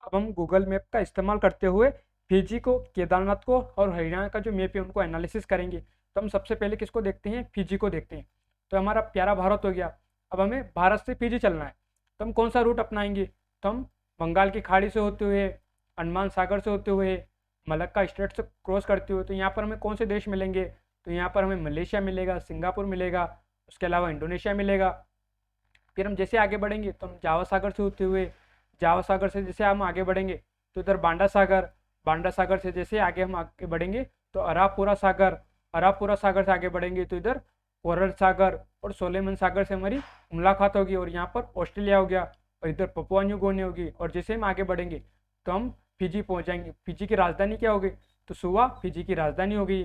अब हम Google map का इस्तेमाल करते हुए फिजी को, केदारनाथ को और हरियाणा का जो मैप है उनको एनालिसिस करेंगे। तो हम सबसे पहले किसको देखते हैं, फिजी को देखते हैं। तो हमारा प्यारा भारत हो गया। अब हमें भारत से फिजी चलना है, तो हम कौन सा रूट अपनाएंगे? तो हम बंगाल की खाड़ी से होते हुए, अंडमान सागर से होते हुए, मलक्का स्ट्रेट से क्रॉस करते हुए, तो यहाँ पर हमें कौन से देश मिलेंगे? तो यहाँ पर हमें मलेशिया मिलेगा, सिंगापुर मिलेगा, उसके अलावा इंडोनेशिया मिलेगा। फिर हम जैसे आगे बढ़ेंगे तो हम जावा सागर से होते हुए, जावा सागर से जैसे हम आगे बढ़ेंगे तो इधर बांडा सागर, बांडा सागर से जैसे आगे हम आगे बढ़ेंगे तो अरापुरा सागर, अरापुरा सागर से आगे बढ़ेंगे तो इधर कोरल सागर और सोलेमन सागर से हमारी मुलाकात होगी, और यहाँ पर ऑस्ट्रेलिया हो गया, और इधर पपुआ न्यू गिनी होगी। और जैसे हम आगे बढ़ेंगे तो हम फिजी पहुँच जाएंगे। फिजी की राजधानी क्या होगी? तो सुवा फिजी की राजधानी होगी।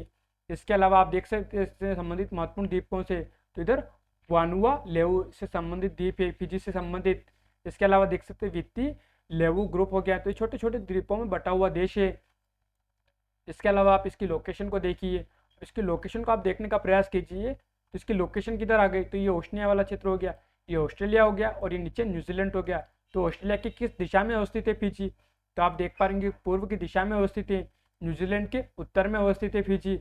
इसके अलावा आप देख सकते हैं इससे संबंधित महत्वपूर्ण द्वीप कौन से, तो इधर वानुआ लेवु से संबंधित द्वीप है, फिजी से संबंधित। इसके अलावा देख सकते हैं वित्ती लेवु ग्रुप हो गया, तो ये छोटे छोटे द्वीपों में बटा हुआ देश है। इसके अलावा आप इसकी लोकेशन को देखिए, इसकी लोकेशन को आप देखने का प्रयास कीजिए। तो इसकी लोकेशन किधर आ गई? तो ये ओशनिया वाला क्षेत्र हो गया, ये ऑस्ट्रेलिया हो गया, और ये नीचे न्यूजीलैंड हो गया। तो ऑस्ट्रेलिया की किस दिशा में अवस्थित है फिजी? तो आप देख पाएंगे पूर्व की दिशा में अवस्थित है, न्यूजीलैंड के उत्तर में अवस्थित है फिजी।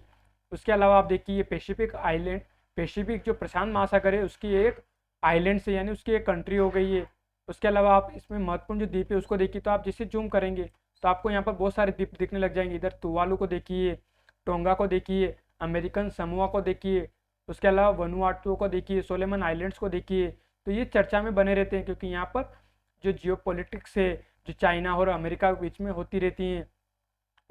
उसके अलावा आप देखिए पैसिफिक आइलैंड, पैसिफिक जो प्रशांत महासागर है उसकी एक आइलैंड से यानी उसकी एक कंट्री हो गई है। उसके अलावा आप इसमें महत्वपूर्ण जो द्वीप है उसको देखिए, तो आप जैसे जूम करेंगे तो आपको यहाँ पर बहुत सारे द्वीप दिखने लग जाएंगे। इधर तुवालू को देखिए, टोंगा को देखिए, अमेरिकन समोआ को देखिए, उसके अलावा वनुआटू को देखिए, सोलेमन आइलैंड्स को देखिए। तो ये चर्चा में बने रहते हैं क्योंकि यहाँ पर जो जियो पॉलिटिक्स है जो चाइना और अमेरिका के बीच में होती रहती हैं।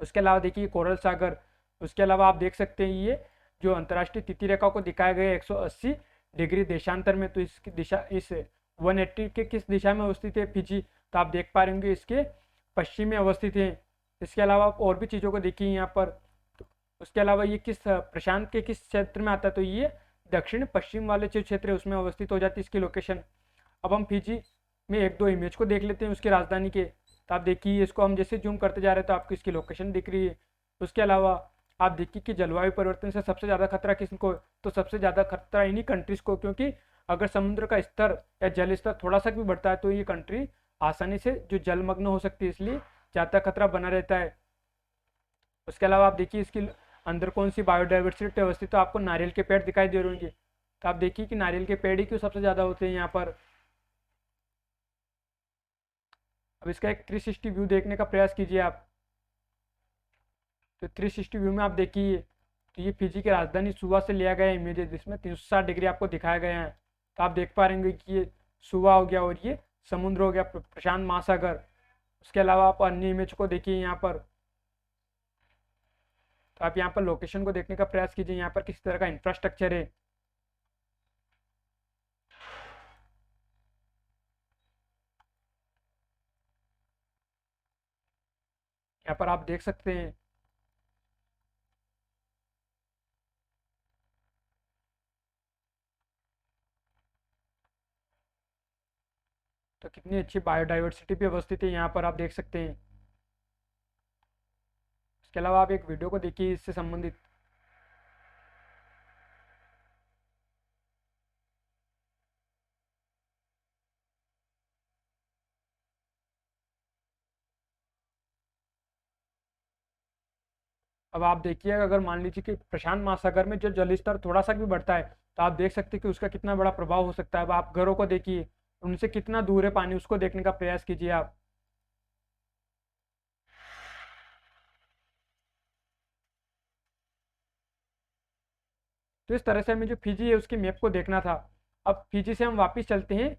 उसके अलावा देखिए कोरल सागर। उसके अलावा आप देख सकते हैं ये जो अंतर्राष्ट्रीय तिथि रेखा को दिखाया गया है 180 डिग्री देशांतर में, तो इसकी दिशा इस 180 के किस दिशा में अवस्थित है फिजी? तो आप देख पा रहे होंगे इसके पश्चिम में अवस्थित है। इसके अलावा आप और भी चीज़ों को देखिए यहाँ पर। तो उसके अलावा ये किस प्रशांत के किस क्षेत्र में आता है? तो ये दक्षिण पश्चिम वाले जो क्षेत्र है उसमें अवस्थित हो जाती है इसकी लोकेशन। अब हम फिजी में एक दो इमेज को देख लेते हैं उसकी राजधानी के। तो आप देखिए इसको हम जैसे जूम करते जा रहे हैं तो आपको इसकी लोकेशन दिख रही है। उसके अलावा आप देखिए कि जलवायु परिवर्तन से सबसे ज़्यादा खतरा किसको? तो सबसे ज़्यादा खतरा इन्हीं कंट्रीज को, क्योंकि अगर समुद्र का स्तर या जल स्तर थोड़ा सा भी बढ़ता है तो ये कंट्री आसानी से जो जलमग्न हो सकती है, इसलिए ज़्यादा खतरा बना रहता है। उसके अलावा आप देखिए इसकी अंदर कौन सी बायोडाइवर्सिटी अवस्थित, तो आपको नारियल के पेड़ दिखाई दे रहे होंगे। तो आप देखिए कि नारियल के पेड़ ही क्यों सबसे ज़्यादा होते हैं यहाँ पर। अब इसका एक 360 व्यू देखने का प्रयास कीजिए आप। तो 360 व्यू में आप देखिए तो ये फिजी की राजधानी सुवा से लिया गया इमेज है जिसमें 360 डिग्री आपको दिखाया गया है। तो आप देख पा रहे कि ये सुवा हो गया और ये समुद्र हो गया, प्रशांत महासागर। उसके अलावा आप अन्य इमेज को देखिए यहाँ पर। तो आप यहाँ पर लोकेशन को देखने का प्रयास कीजिए, यहाँ पर किस तरह का इंफ्रास्ट्रक्चर है। यहाँ पर आप देख सकते हैं तो कितनी अच्छी बायोडाइवर्सिटी भी अवस्थित है यहाँ पर आप देख सकते हैं। इसके अलावा आप एक वीडियो को देखिए इससे संबंधित। अब आप देखिए अगर मान लीजिए कि प्रशांत महासागर में जो जल स्तर थोड़ा सा भी बढ़ता है तो आप देख सकते हैं कि उसका कितना बड़ा प्रभाव हो सकता है। अब आप घरों को देखिए उनसे कितना दूर है पानी, उसको देखने का प्रयास कीजिए आप। तो इस तरह से हमें जो फिजी है उसकी मैप को देखना था। अब फिजी से हम वापस चलते हैं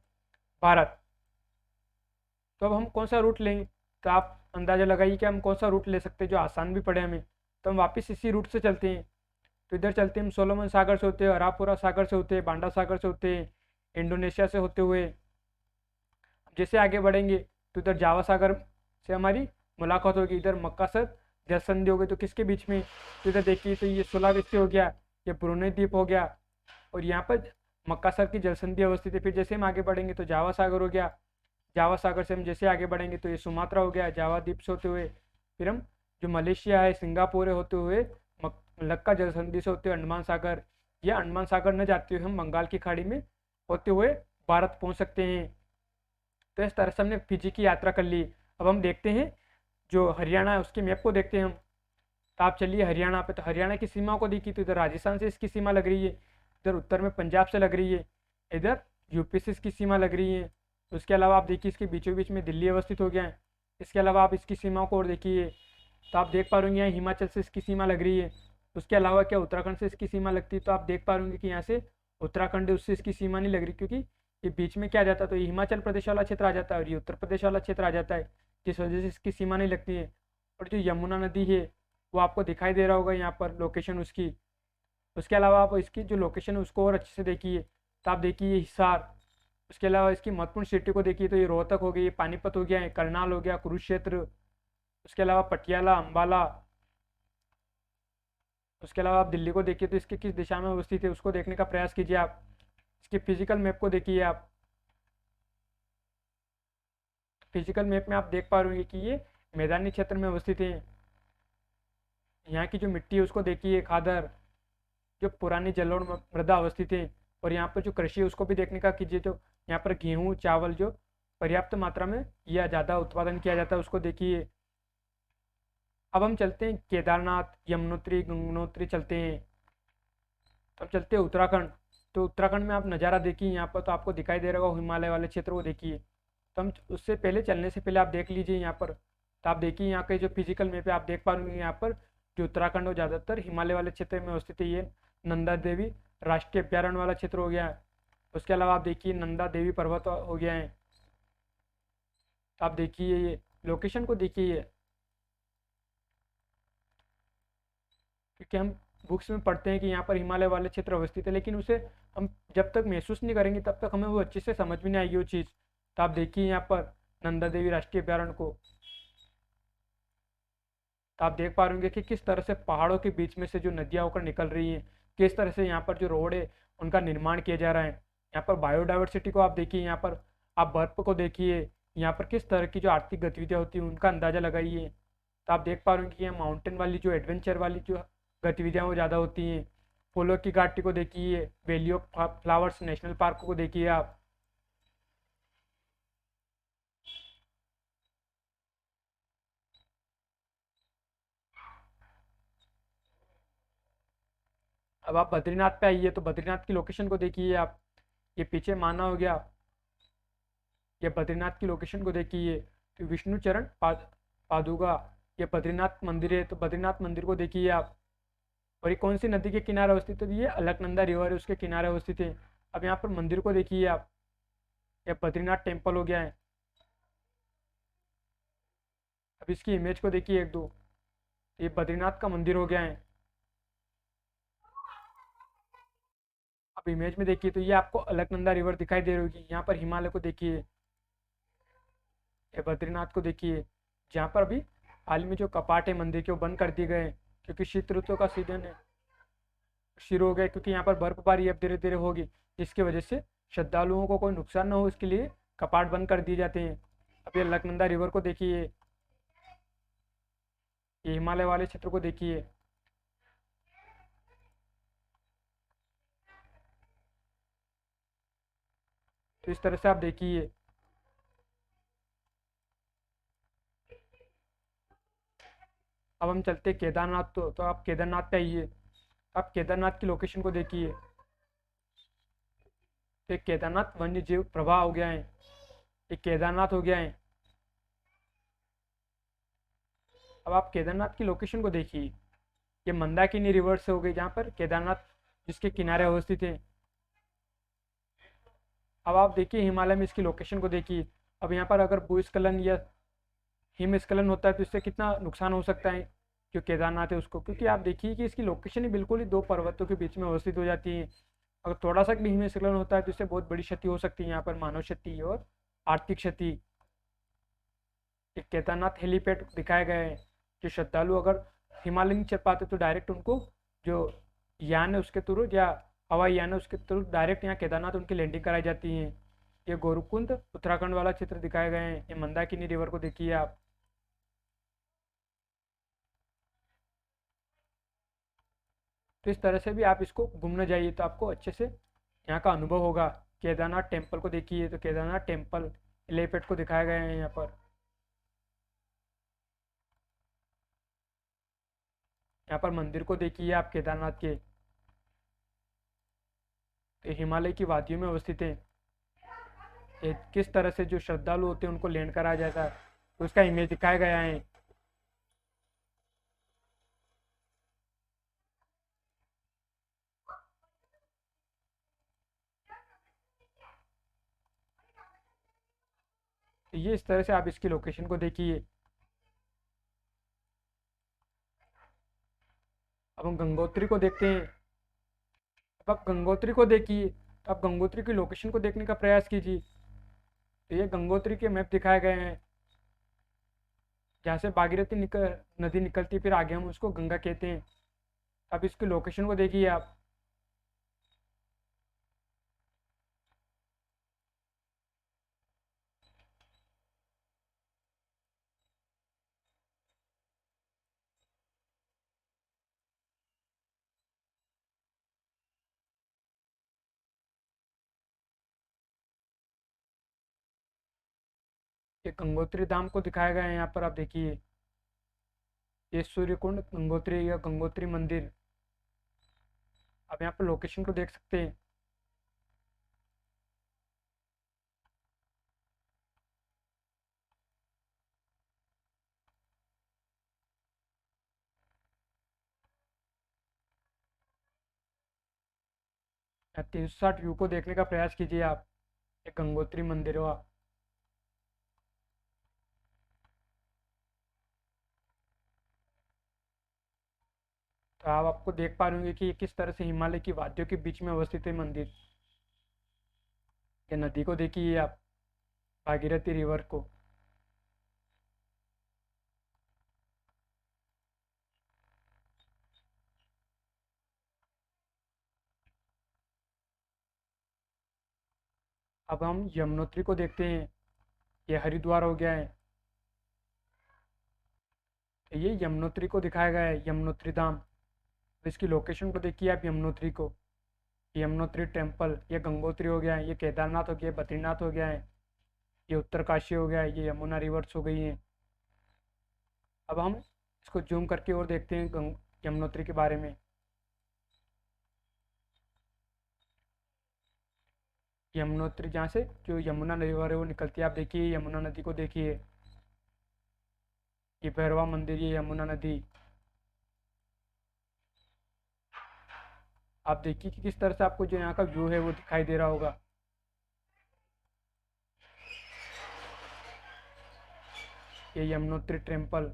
भारत। तो अब हम कौन सा रूट लेंगे? तो आप अंदाजा लगाइए कि हम कौन सा रूट ले सकते हैं जो आसान भी पड़े हमें। तो हम वापस इसी रूट से चलते हैं। तो इधर चलते हैं हम सोलोमन सागर से होते हैं, अरापुरा सागर से होते हैं, बांडा सागर से होते हैं, इंडोनेशिया से होते हुए जैसे आगे बढ़ेंगे तो इधर जावा सागर से हमारी मुलाकात होगी। इधर मक्कासर जलसंधि हो गई, तो किसके बीच में? तो इधर देखिए तो ये सुलावेसी हो गया, ये ब्रुनेई द्वीप हो गया, और यहाँ पर मक्कासर की जलसंधि अवस्थित है। फिर जैसे हम आगे बढ़ेंगे तो जावा सागर हो गया, जावा सागर से हम जैसे आगे बढ़ेंगे तो ये सुमात्रा हो गया, जावा द्वीप से होते हुए फिर हम जो मलेशिया है, सिंगापुर है होते हुए मलक्का जलसंधि से होते हुए अंडमान सागर, या अंडमान सागर न जाते हुए हम बंगाल की खाड़ी में होते हुए भारत पहुंच सकते हैं। तो इस तरह से हमने फिजी की यात्रा कर ली। अब हम देखते हैं जो हरियाणा है उसके मैप को देखते हैं हम। तो आप चलिए हरियाणा पे, तो हरियाणा की सीमा को देखिए, तो इधर राजस्थान से इसकी सीमा लग रही है, इधर उत्तर में पंजाब से लग रही है, इधर यूपी से इसकी सीमा लग रही है। उसके अलावा आप देखिए इसके बीचों बीच में दिल्ली अवस्थित हो गया है। इसके अलावा आप इसकी सीमा को और देखिए, तो आप देख पा रहे होंगे यहाँ हिमाचल से इसकी सीमा लग रही है। उसके अलावा क्या उत्तराखंड से इसकी सीमा लगती है, तो आप देख पा रहे होंगे कि यहाँ से उत्तराखंड है, उससे इसकी सीमा नहीं लग रही, क्योंकि ये बीच में क्या आ जाता है, तो ये हिमाचल प्रदेश वाला क्षेत्र आ जाता है और ये उत्तर प्रदेश वाला क्षेत्र आ जाता है, जिस वजह से इसकी सीमा नहीं लगती है। और जो यमुना नदी है वो आपको दिखाई दे रहा होगा यहाँ पर लोकेशन उसकी। उसके अलावा आप इसकी जो लोकेशन है उसको और अच्छे से देखिए, तो आप देखिए ये हिसार। उसके अलावा इसकी महत्वपूर्ण सिटी को देखिए, तो ये रोहतक हो गई, ये पानीपत हो गया, है करनाल हो गया, कुरुक्षेत्र। उसके अलावा पटियाला, अंबाला। उसके अलावा आप दिल्ली को देखिए, तो इसके किस दिशा में अवस्थित है उसको देखने का प्रयास कीजिए आप। इसके फिजिकल मैप को देखिए आप। फिजिकल मैप में आप देख पा रहे हैं कि ये मैदानी क्षेत्र में अवस्थित है। यहाँ की जो मिट्टी है उसको देखिए, खादर, जो पुरानी जलोढ़ मृदा अवस्थित है। और यहाँ पर जो कृषि है उसको भी देखने का कीजिए, जो यहाँ पर गेहूँ चावल जो पर्याप्त मात्रा में या ज़्यादा उत्पादन किया जाता है उसको देखिए। अब हम चलते हैं केदारनाथ, यमुनोत्री, गंगोत्री चलते हैं। तो हम चलते हैं उत्तराखंड। तो उत्तराखंड में आप नज़ारा देखिए यहाँ पर, तो आपको दिखाई दे रहा होगा हिमालय वाले क्षेत्र को देखिए। तो हम उससे पहले चलने से पहले आप देख लीजिए यहाँ पर, तो आप देखिए यहाँ के जो फिजिकल मैप है आप देख पा रहे हैं यहाँ पर जो उत्तराखंड हो ज़्यादातर हिमालय वाले क्षेत्र में अवस्थित है। ये नंदा देवी राष्ट्रीय अभ्यारण्य वाला क्षेत्र हो गया है। उसके अलावा आप देखिए नंदा देवी पर्वत हो गया है। तो आप देखिए ये लोकेशन को देखिए, क्योंकि हम बुक्स में पढ़ते हैं कि यहाँ पर हिमालय वाले क्षेत्र अवस्थित है, लेकिन उसे हम जब तक महसूस नहीं करेंगे तब तक हमें वो अच्छे से समझ में नहीं आएगी वो चीज़। तो आप देखिए यहाँ पर नंदा देवी राष्ट्रीय अभ्यारण्य को, तो आप देख पा रहे होंगे कि किस तरह से पहाड़ों के बीच में से जो नदियाँ होकर निकल रही हैं, किस तरह से यहाँ पर जो रोड है उनका निर्माण किया जा रहा है। यहाँ पर बायोडाइवर्सिटी को आप देखिए, यहाँ पर आप बर्फ को देखिए, यहाँ पर किस तरह की जो आर्थिक गतिविधियाँ होती हैं उनका अंदाजा लगाइए। तो आप देख पा रहे होंगे कि यहाँ माउंटेन वाली जो एडवेंचर वाली जो गतिविधियाँ वो ज़्यादा होती हैं। फूलों की घाटी को देखिए, valley of flowers national park को देखिए आप। अब आप बद्रीनाथ पे आइए, तो बद्रीनाथ की लोकेशन को देखिए आप। ये पीछे माना हो गया, ये बद्रीनाथ की लोकेशन को देखिए, तो विष्णु चरण पादुका, ये बद्रीनाथ मंदिर है, तो बद्रीनाथ मंदिर को देखिए आप। और ये कौन सी नदी के किनारे अवस्थित है, तो ये अलकनंदा रिवर है उसके किनारे अवस्थित है। अब यहाँ पर मंदिर को देखिए आप, ये बद्रीनाथ टेम्पल हो गया है। अब इसकी इमेज को देखिए एक दो, ये बद्रीनाथ का मंदिर हो गया है। अब इमेज में देखिए, तो ये आपको अलकनंदा रिवर दिखाई दे रही होगी। यहाँ पर हिमालय को देखिए, ये बद्रीनाथ को देखिए, जहाँ पर अभी हाल में जो कपाट है मंदिर के वो बंद कर दिए गए हैं, क्योंकि शीत ऋतु का सीजन है शुरू हो गया, क्योंकि यहाँ पर बर्फबारी अब धीरे धीरे होगी, जिसकी वजह से श्रद्धालुओं को कोई नुकसान ना हो इसके लिए कपाट बंद कर दिए जाते हैं। अब ये अलकनंदा रिवर को देखिए, ये हिमालय वाले क्षेत्र को देखिए। तो इस तरह से आप देखिए। अब हम चलते हैं केदारनाथ, तो आप केदारनाथ पे आइए, आप केदारनाथ की लोकेशन को देखिए। तो एक केदारनाथ वन्य जीव प्रवाह हो गया है, एक केदारनाथ हो गया है। अब आप केदारनाथ की लोकेशन को देखिए, ये मंदाकिनी रिवर से हो गई जहाँ पर केदारनाथ जिसके किनारे अवस्थित है। अब आप देखिए हिमालय में इसकी लोकेशन को देखिए। अब यहाँ पर अगर भूस्खलन या हिमस्खलन होता है तो इससे कितना नुकसान हो सकता है जो केदारनाथ है उसको, क्योंकि आप देखिए कि इसकी लोकेशन ही बिल्कुल ही दो पर्वतों के बीच में अवस्थित हो जाती है। अगर थोड़ा सा भी हिमस्खलन होता है तो इससे बहुत बड़ी क्षति हो सकती है, यहाँ पर मानव क्षति और आर्थिक क्षति। एक केदारनाथ हेलीपैड दिखाया गया है, जो श्रद्धालु अगर हिमालय नहीं चढ़ पाते तो डायरेक्ट उनको जो यान है उसके थ्रू या हवाई यान है उसके थ्रू डायरेक्ट यहाँ केदारनाथ उनकी लैंडिंग कराई जाती है। ये गोरुकुंड उत्तराखंड वाला चित्र दिखाए गए हैं। ये मंदाकिनी रिवर को देखिए आप। तो इस तरह से भी आप इसको घूमने जाइए तो आपको अच्छे से यहाँ का अनुभव होगा। केदारनाथ टेम्पल को देखिए, तो केदारनाथ टेम्पल एलिवेट को दिखाया गया है यहाँ पर। यहाँ पर मंदिर को देखिए आप केदारनाथ के, तो हिमालय की वादियों में अवस्थित है। ये किस तरह से जो श्रद्धालु होते हैं उनको लैंड कराया जाता है, तो उसका इमेज दिखाया गया है। तो ये इस तरह से आप इसकी लोकेशन को देखिए। अब हम गंगोत्री को देखते हैं। अब आप गंगोत्री को देखिए, तो आप गंगोत्री की लोकेशन को देखने का प्रयास कीजिए। तो ये गंगोत्री के मैप दिखाए गए हैं, जहाँ से भागीरथी नदी निकलती है, फिर आगे हम उसको गंगा कहते हैं। अब इसकी लोकेशन को देखिए आप। ये गंगोत्री धाम को दिखाया गया है यहाँ पर, आप देखिए। ये सूर्य कुंड गंगोत्री या गंगोत्री मंदिर, आप यहाँ पर लोकेशन को देख सकते हैं। यहाँ 360 व्यू को देखने का प्रयास कीजिए आप। ये गंगोत्री मंदिर हुआ। तो आप आपको देख पा रहे होंगे कि ये किस तरह से हिमालय की वादियों के बीच में अवस्थित है मंदिर। ये नदी को देखिए आप, भागीरथी रिवर को। अब हम यमुनोत्री को देखते हैं। ये हरिद्वार हो गया है। तो ये यमुनोत्री को दिखाया गया है, यमुनोत्री धाम। तो इसकी लोकेशन को देखिए आप, यमुनोत्री को। यमुनोत्री टेम्पल, ये गंगोत्री हो गया है, ये केदारनाथ हो गया, बद्रीनाथ हो गया है, ये उत्तरकाशी हो गया है, ये यमुना रिवर्स हो गई है। अब हम इसको जूम करके और देखते हैं यमुनोत्री के बारे में। यमुनोत्री जहाँ से जो यमुना रिवर है वो निकलती है, आप देखिए यमुना नदी को देखिए। ये भैरवा मंदिर, ये यमुना नदी। आप देखिए कि किस तरह से आपको जो यहाँ का व्यू है वो दिखाई दे रहा होगा। ये यमुनोत्री टेम्पल।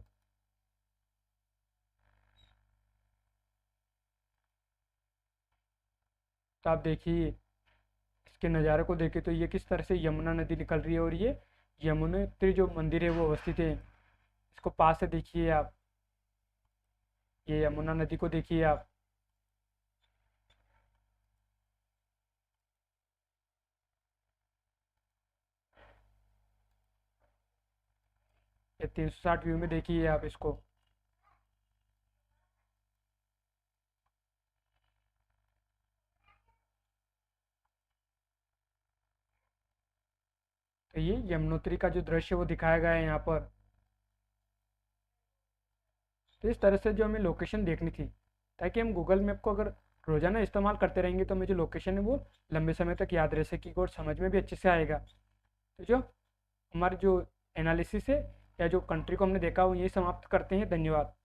तो आप देखिए इसके नज़ारे को देखिए, तो ये किस तरह से यमुना नदी निकल रही है, और ये यमुनोत्री जो मंदिर है वो अवस्थित है। इसको पास से देखिए आप। ये यमुना नदी को देखिए आप। ये 360 व्यू में देखिए आप इसको। तो ये यमुनोत्री का जो दृश्य वो दिखाया गया है यहाँ पर। तो इस तरह से जो हमें लोकेशन देखनी थी, ताकि हम गूगल मैप को अगर रोज़ाना इस्तेमाल करते रहेंगे तो हमें जो लोकेशन है वो लंबे समय तक याद रह सकेगी और समझ में भी अच्छे से आएगा। तो जो हमारे जो एनालिसिस है या जो कंट्री को हमने देखा वो यही समाप्त करते हैं। धन्यवाद।